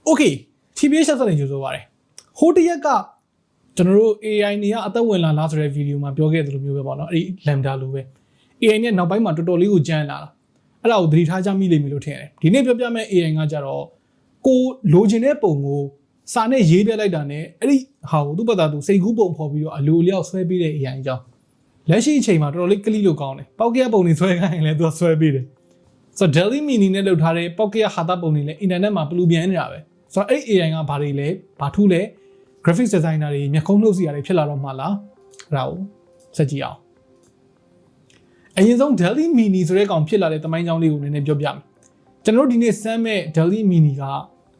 Okay TBH ဆက်နေကြဆိုပါတယ်ဟိုတရက်ကကျွန်တော်တို့ AI နေရအသက်ဝင်လာလားဆိုတဲ့ဗီဒီယိုမှာပြောခဲ့သလိုမျိုးပဲပေါ့နော်အဲ့ဒီ lambda လိုပဲ AI နဲ့နောက်ပိုင်းမှာတော်တော်လေးကိုကြမ်းလာတာအဲ့ဒါကိုသတိထားကြမိလိမ့်မယ်လို့ထင်တယ်ဒီနေ့ပြောပြမယ့် AI ကကြတော့ကိုလိုချင်တဲ့ပုံကိုစာနဲ့ရေးပြလိုက်တာနဲ့အဲ့ဒီဟာကိုသူ့ဘာသာသူစိတ်ကူးပုံဖော်ပြီးတော့အလိုလျောက်ဆွဲပေးတဲ့ AI အကြောင်းလက်ရှိအချိန်မှာတော်တော်လေးကလိလို့ကောင်းတယ်ပေါက်ကရပုံတွေဆွဲခိုင်းရင်လည်းသူကဆွဲပေးတယ်ဆိုတော့ Dall-E Mini နဲ့လုပ်ထားတဲ့ပေါက်ကရဟာတာပုံတွေလည်းအင်တာနက်မှာပလူပြန်နေတာပဲဆိုတော့အဲ့ AI ကဘာတွေလဲဘာထူးလဲ graphics designer တွေမျက်ခုံးနှုတ်စီရတယ်ဖြစ်လာတော့မှလားအဲ့ဒါကိုစက်ကြည့်အောင်အရင်ဆုံး Dall-E Mini ဆိုတဲ့ကောင်ဖြစ်လာတဲ့တမိုင်းကြောင်းလေးကိုနည်းနည်းပြောပြမယ်ကျွန်တော်တို့ဒီနေ့စမ်းမဲ့ Dall-E Mini က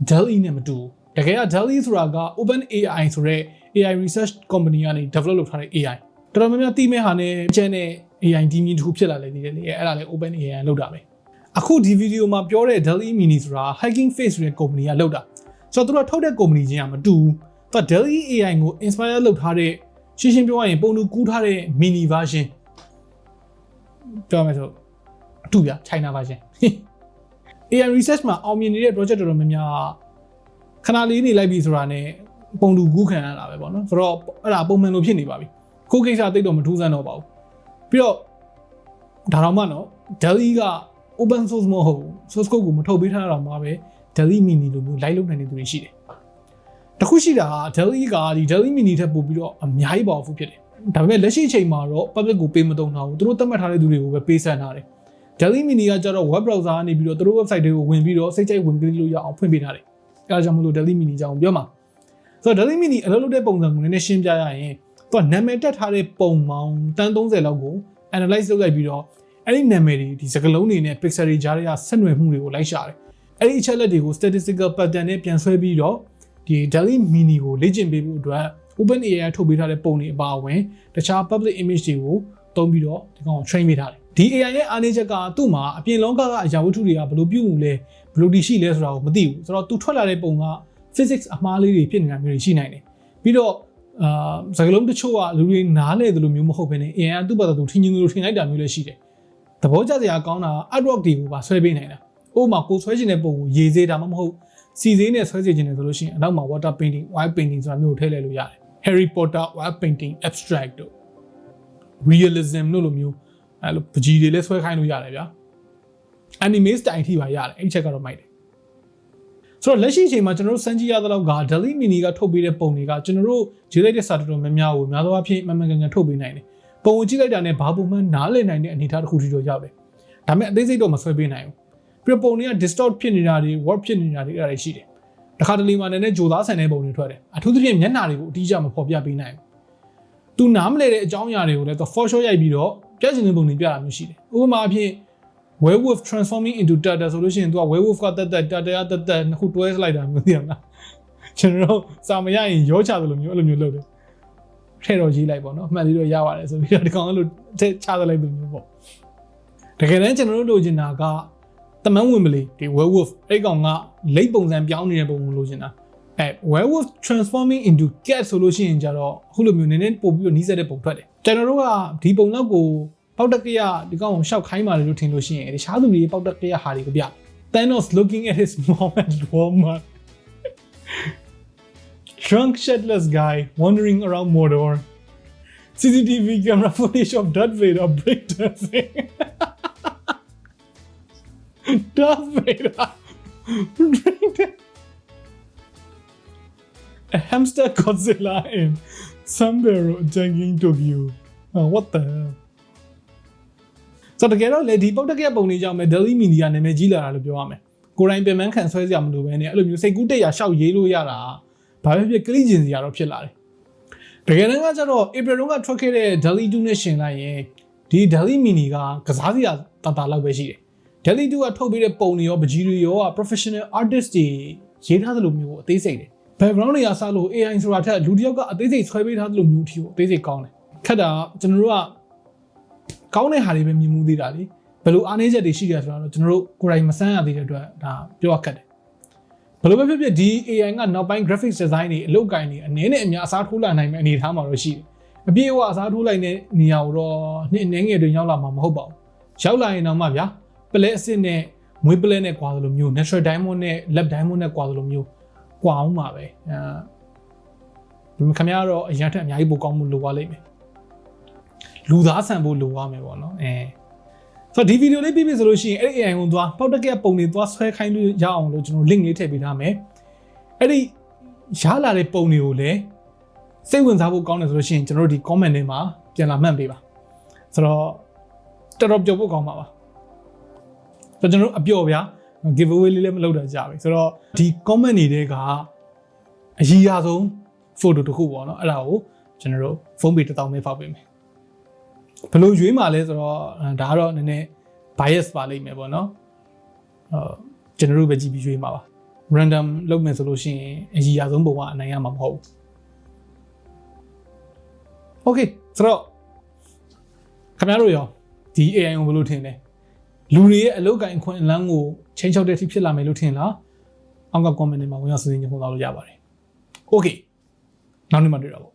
Dall-E နဲ့မတူတကယ်က Dall-E ဆိုတာက OpenAI ဆိုတဲ့ AI research company ကနေ develop လုပ်ထားတဲ့ AI တော်တော်များများသိမဲ့ဟာနဲ့ channel AI ဒီမျိုးတစ်ခုဖြစ်လာလေဒီလေအဲ့ဒါလည်း OpenAI လောက်တာပဲအခုဒီဗီဒီယိုမှာပြောတဲ့ Dall-E Mini ဆိုတာ Hugging Face ဆိုတဲ့ company ကလောက်တာဆိုတော့သူတို့ထုတ်တဲ့ company ချင်းကမတူဘူးသူက Dall-E AI ကို inspire လုပ်ထားတဲ့ရှင်းပြောရရင်ပုံတူကူးထားတဲ့ mini version ပြောမယ်ဆိုအတူပြ China version AI research မှာအောင်မြင်နေတဲ့ project တော်တော်များများခဏလေးနေလိုက်ပြီဆိုတာနဲ့ပုံတူကူးခံရတာပဲပေါ့နော်ဆိုတော့အဲ့ဒါပုံမှန်လိုဖြစ်နေပါပြီကိုကိစ္စတိတ်တော့မထူးဆန်းတော့ပါဘူးပြီးတော့ဒါတော့မှနော် Dall-E က open source မဟုတ်ဘူး source code ကိုမထုတ်ပေးထားတာမှပဲ Dall-E Mini လိုမျိုး live လုပ်နိုင်တဲ့သူတွေရှိတယ်တခုရှိတာက Dall-E ကဒီ Dall-E Mini ထက်ပိုပြီးတော့အများကြီး powerful ဖြစ်တယ်ဒါပေမဲ့လက်ရှိအချိန်မှာတော့ public ကိုပေးမသုံးထားဘူးသူတို့သတ်မှတ်ထားတဲ့သူတွေကိုပဲပေးဆန်းထားတယ် Dall-E Mini ကကျတော့ web browser ကနေပြီးတော့သူတို့ website တွေကိုဝင်ပြီးတော့စိတ်ကြိုက်ဝင်ပြီးလို့ရအောင်ဖွင့်ပေးထားတယ်အဲဒါကြောင့်မလို့ Dall-E Mini ကြောင်းပြောမှာဆိုတော့ Dall-E Mini အလုပ်လုပ်တဲ့ပုံစံကိုနည်းနည်းရှင်းပြရရင်သူကနာမည်တက်ထားတဲ့ပုံပေါင်းတန်း30လောက်ကို analyze လုပ်လိုက်ပြီးတော့အဲ့ဒီနာမည်တွေဒီစကားလုံးတွေနဲ့ pixel တွေကြားထဲကဆက်နွယ်မှုတွေကိုလိုက်ရှာတယ်အဲ့ဒီအချက်လက်တွေကို statistical pattern နဲ့ပြန်ဆွဲပြီးတော့ဒီ Dall-E Mini ကိုလေ့ကျင့်ပေးဖို့အတွက် OpenAI ထုတ်ပေးထားတဲ့ပုံတွေအပါအဝင်တခြား public image တွေကိုသုံးပြီးတော့ဒီကောင်ကို train ပေးထားတယ်ဒီ AI ရဲ့အားနည်းချက်ကသူ့မှာအပြင်လောကကအရာဝတ္ထုတွေကဘယ်လိုပြုမှုလဲဘယ်လိုတည်ရှိလဲဆိုတာကိုမသိဘူးဆိုတော့သူထွက်လာတဲ့ပုံက physics အမှားလေးတွေဖြစ်နေတာမျိုးတွေရှိနိုင်တယ်ပြီးတော့စကားလုံးတချို့ကလူတွေနားလဲတယ်လို့မျိုးမဟုတ်ဘဲနဲ့ AI ကသူ့ဘာသာသူထင်လို့ထင်လိုက်တာမျိုးလည်းရှိတယ်သဘောကျစရာကောင်းတာ artwork တွေကိုပါဆွဲပေးနိုင်တာဥပမာကိုဆွဲခြင်းတဲ့ပုံကိုရေစေးတာမှမဟုတ်စီစေးနဲ့ဆွဲစေခြင်းတယ်ဆိုလို့ရှိရင်အနောက်မှာ water painting oil painting ဆိုတာမျိုးကိုထည့်လိုက်လို့ရတယ် Harry Potter oil painting abstract တို့ realism လို့လိုမျိုးအဲ့လိုပကြီးတွေလည်းဆွဲခိုင်းလို့ရတယ်ဗျာ anime style ထိပါရတယ်အဲ့ချက်ကတော့မိုက်တယ်ဆိုတော့လက်ရှိအချိန်မှာကျွန်တော်တို့စမ်းကြည့်ရတဲ့လောက်က Dall-E Mini ကထုတ်ပေးတဲ့ပုံတွေကကျွန်တော်တို့ရေးလိုက်တဲ့စာတော်တော်များများကိုများသောအားဖြင့်မှန်မှန်ကန်ကန်ထုတ်ပေးနိုင်တယ်ပုံကိုကြည့်လိုက်တာနဲ့ဘာပုံမှန်နားလည်နိုင်တဲ့အနေအထားတစ်ခုထိတော့ရောက်တယ်ဒါပေမဲ့အသေးစိတ်တော့မဆွဲပေးနိုင်ဘူးပြီးတော့ပုံတွေက distort ဖြစ်နေတာတွေ warp ဖြစ်နေတာတွေအဲ့ဒါတွေရှိတယ်တခါတလေမှလည်းကြိုသားဆန်တဲ့ပုံတွေထွက်တယ်အထူးသဖြင့်မျက်နှာတွေကိုအတိအကျမဖော်ပြပေးနိုင်ဘူးသူနားမလဲတဲ့အကြောင်းအရာတွေကိုလည်းသူ for sure ရိုက်ပြီးတော့ပြချင်တဲ့ပုံတွေပြတာမျိုးရှိတယ်ဥပမာအဖြစ် werewolf transforming into tata ဆိုလို့ရှိရင်သူက werewolf ကတက်tata နှစ်ခုတွဲလိုက်တာမျိုးသိရမလားကျွန်တော်တို့စာမရရင်ရောချတယ်လို့မျိုးအဲ့လိုမျိုးလုပ်တယ်ထဲတော့ရေးလိုက်ပေါ့နော်အမှန်လေးတော့ရပါတယ်ဆိုပြီးတော့ဒီကောင်အဲ့လိုထဲချသလိုက်လို့မျိုးပေါ့တကယ်တမ်းကျွန်တော်တို့လိုချင်တာကတမန်ဝင်မလေးဒီ werewolf အဲ့ကောင်ကလိပ်ပုံစံပြောင်းနေတဲ့ပုံကိုလိုချင်တာwerewolf transforming into cat ဆိုလို့ရှိရင်ကြတော့အခုလိုမျိုးနည်းနည်းပို့ပြီးတော့နီးစက်တဲ့ပုံထွက်တယ်ကျွန်တော်တို့ကဒီပုံလောက်ကိုပေါက်တက်ကရဒီကောင်ကိုရှောက်ခိုင်းပါလေလို့ထင်လို့ရှိရင်တခြားသူတွေပေါက်တက်ကရဟာတွေကိုပြ Thanos looking at his mom at Walmart drunk shirtless guy wandering around Mordor CCTV camera footage of Darth Vader breakdancing Darth Vader a hamster Godzilla in somewhere attacking Tokyo what the hellဆိုတော့တကယ်တော့လေဒီပေါက်တက်ကရပုံလေးကြောင့်ပဲ Dall-E Mini ကနာမည်ကြီးလာတာလို့ပြောရမယ်ကိုယ်တိုင်ပြန်မှန်းခံဆွဲစရာမလိုပဲနဲ့အဲ့လိုမျိုးစိတ်ကူးတက်ရရှောက်ရေးလို့ရတာဘာပဲဖြစ်ကလိကျင်စရာတော့ဖြစ်လာတယ်တကယ်တမ်းကကျတော့ April တုန်းကထွက်ခဲ့တဲ့ Dall-E 2နဲ့ရှင်လိုက်ရင်ဒီ Dall-E Mini ကကစားစရာတာလောက်ပဲရှိတယ် Dall-E 2ကထုတ်ပေးတဲ့ပုံတွေရောပကြီးတွေရော professional artist တွေရေးထားသလိုမျိုးအသေးစိတ်တယ် background တွေကစလို့ AI ဆိုတာထက်လူတစ်ယောက်ကအသေးစိတ်ဆွဲပေးထားသလိုမျိုးအထိကိုအသေးစိတ်ကောင်းတယ်ခက်တာကျွန်တော်တို့ကကောင်းတဲ့ဟာတွေပဲမြင်မှုသေးတာလေဘယ်လိုအားနည်းချက်တွေရှိကြဆိုတာတော့ကျွန်တော်တို့ကိုယ်တိုင်မစမ်းရသေးတဲ့အတွက်ဒါပြောရခက်တယ်ဘယ်လိုပဲဖြစ်ဖြစ်ဒီ AI ကနောက်ပိုင်း graphics design တွေအလုပ်ကိုင်းတွေအနည်းနဲ့အများအစားထိုးလာနိုင်မယ့်အနေအထားမှာတော့ရှိတယ်အပြည့်အဝအစားထိုးလိုက်တဲ့နေရာကိုတော့နှစ်အနည်းငယ်တွင်ရောက်လာမှာမဟုတ်ပါဘူးရောက်လာရင်တော့မှဗျာပလဲအစ်စ်နဲ့မွေးပလဲနဲ့ကွာသလိုမျိုး natural diamond နဲ့ lab diamond နဲ့ကွာသလိုမျိုး ကွာအောင်ပါပဲခင်ဗျားတော့အရင်ထက်အများကြီးပိုကောင်းမှုလိုသွားလိမ့်မယ်လူသားဆန်ဖို့လိုရမယ်ပေါ့နော်ဆိုတော့ဒီဗီဒီယိုလေးပြီးပြီဆိုလို့ရှိရင်အဲ့ဒီ AI ကိုသွားပေါက်တက်ကပုံတွေသွားဆွဲခိုင်းလို့ရအောင်လို့ကျွန်တော် link လေးထည့်ပေးထားမယ်အဲ့ဒီရလာတဲ့ပုံတွေကိုလည်းစိတ်ဝင်စားဖို့ကောင်းတယ်ဆိုလို့ရှိရင်ကျွန်တော်တို့ဒီ comment ထဲမှာပြန်လာမှတ်ပေးပါဆိုတော့တော်တော်ပျော်ဖို့ကောင်းပါပါဆိုတော့ကျွန်တော်တို့အပျော်ဗျာ giveaway လေးလည်းမလုပ်တော့ကြပြီဆိုတော့ဒီ comment တွေထဲကအရည်ရဆုံး photo တစ်ခုပေါ့နော်အဲ့ဒါကိုကျွန်တော်တို့ဖုန်းပေ1000ပဲဖောက်ပေးမယ်ဘယ်လိုရွေးမှာလဲဆိုတော့ဒါကတော့နည်းနည်း bias ပါလိမ့်မယ်ပေါ့နော်ကျွန်တော်တို့ပဲကြည့်ပြီးရွေးမှာပါ random လုပ်မယ်ဆိုလို့ရှိရင်အရည်ရဆုံးပုံကအနိုင်ရမှာမဟုတ်ဘူး okay ဆိုတော့ခင်ဗျားတို့ရောဒီ AI ကိုဘယ်လိုထင်လဲလူတွေရဲ့အလုပ်ကိုင်ခွင့်အလန်းကိုချိန်ချောက်တဲ့အထိဖြစ်လာမယ်လို့ထင်လားအောက်က comment တွေမှာဝင်ရောက်ဆွေးနွေးညှိနှိုင်းလို့ရပါတယ် okay နောက်နေ့မှတွေ့တော့